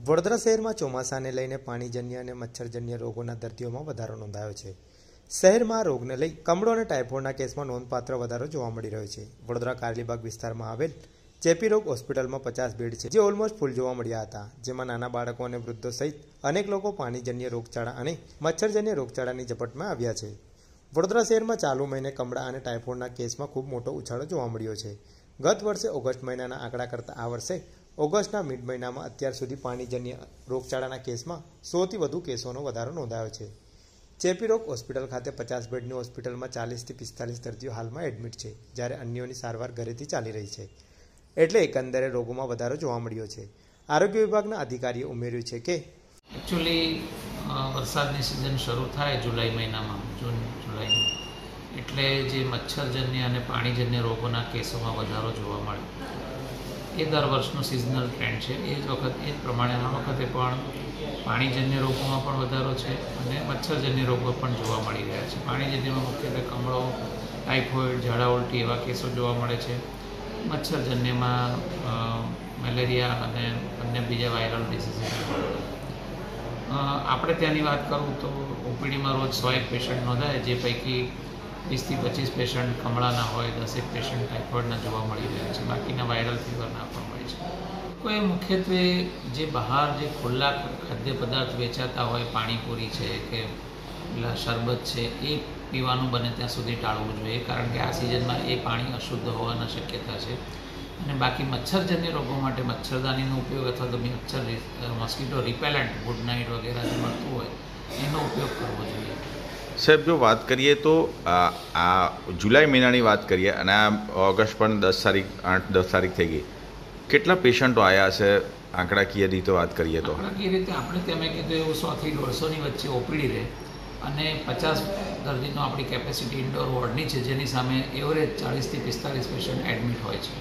વડોદરા શહેરમાં ચોમાસાને લઈને પાણીજન્ય અને મચ્છરજન્ય રોગોના દર્દીઓમાં વધારો નોંધાયો છે। શહેરમાં રોગને લઈ કમળો અને ટાઇફોઇડના કેસમાં નોંધપાત્ર વધારો જોવા મળી રહ્યો છે। વડોદરા કારેલીબાગ વિસ્તારમાં આવેલ ચેપી રોગ હોસ્પિટલમાં 50 બેડ છે, જે ઓલમોસ્ટ ફૂલ જોવા મળ્યા હતા, જેમાં નાના બાળકો અને વૃદ્ધો સહિત અનેક લોકો પાણીજન્ય રોગચાળા અને મચ્છરજન્ય રોગચાળાની ઝપટમાં આવ્યા છે। વડોદરા શહેરમાં ચાલુ મહિને કમળા અને ટાઇફોઇડના કેસમાં ખૂબ મોટો ઉછાળો જોવા મળ્યો છે। ગત વર્ષે ઓગસ્ટ મહિનાના આંકડા કરતાં આ વર્ષે ઓગસ્ટના મિડ મહિનામાં અત્યાર સુધી પાણીજન્ય રોગચાળાના કેસમાં 100થી વધુ કેસોનો વધારો નોંધાયો છે। ચેપી રોગ હોસ્પિટલ ખાતે 50 બેડની હોસ્પિટલમાં 40થી 45 દર્દીઓ હાલમાં એડમિટ છે, જ્યારે અન્યોની સારવાર ઘરેથી ચાલી રહી છે, એટલે એકંદરે રોગોમાં વધારો જોવા મળ્યો છે। આરોગ્ય વિભાગના અધિકારીએ ઉમેર્યું છે કે એકચ્યુઅલી વરસાદની સિઝન શરૂ થાય જુલાઈ મહિનામાં, જૂન જુલાઈ, એટલે જે મચ્છરજન્ય અને પાણીજન્ય રોગોના કેસોમાં વધારો જોવા મળે એ દર વર્ષનો સિઝનલ ટ્રેન્ડ છે। એ જ પ્રમાણે આ વખતે પણ પાણીજન્ય રોગોમાં પણ વધારો છે અને મચ્છરજન્ય રોગો પણ જોવા મળી રહ્યા છે। પાણીજન્યમાં મુખ્યત્વે કમળો, ટાઇફોઇડ, ઝાડા ઉલટી એવા કેસો જોવા મળે છે। મચ્છરજન્યમાં મેલેરિયા અને અન્ય બીજા વાયરલ ડિસીઝીસ। આપણે ત્યાંની વાત કરું તો ઓપીડીમાં રોજ 101 પેશન્ટ નોંધાય, જે પૈકી 20થી 25 પેશન્ટ કમળાના હોય, 10 પેશન્ટ ટાઇફોઇડના જોવા મળી રહ્યા છે, બાકીના વાયરલ ફીવરના પણ હોય છે। કોઈ મુખ્યત્વે જે બહાર જે ખુલ્લા ખાદ્ય પદાર્થ વેચાતા હોય, પાણીપુરી છે કે પેલા શરબત છે, એ પીવાનું બને ત્યાં સુધી ટાળવું જોઈએ, કારણ કે આ સિઝનમાં એ પાણી અશુદ્ધ હોવાના શક્યતા છે। અને બાકી મચ્છરજન્ય રોગો માટે મચ્છરદાનીનો ઉપયોગ અથવા તો મોસ્કીટો રિપેલન્ટ, ગુડ નાઇટ વગેરે જે મળતું હોય એનો ઉપયોગ કરવો જોઈએ। સાહેબ, જો વાત કરીએ તો આ જુલાઈ મહિનાની વાત કરીએ અને આ ઓગસ્ટ પણ 8-10 તારીખ થઈ ગઈ, કેટલા પેશન્ટો આવ્યા છે આંકડાકીય રીતે વાત કરીએ તો? આંકડાકીય રીતે આપણે તમે કીધું એવું 100થી 150ની વચ્ચે ઓપીડી રહે અને 50 દર્દીનો આપણી કેપેસિટી ઇન્ડોર વોર્ડની છે, જેની સામે એવરેજ 40થી 45 પેશન્ટ એડમિટ હોય છે।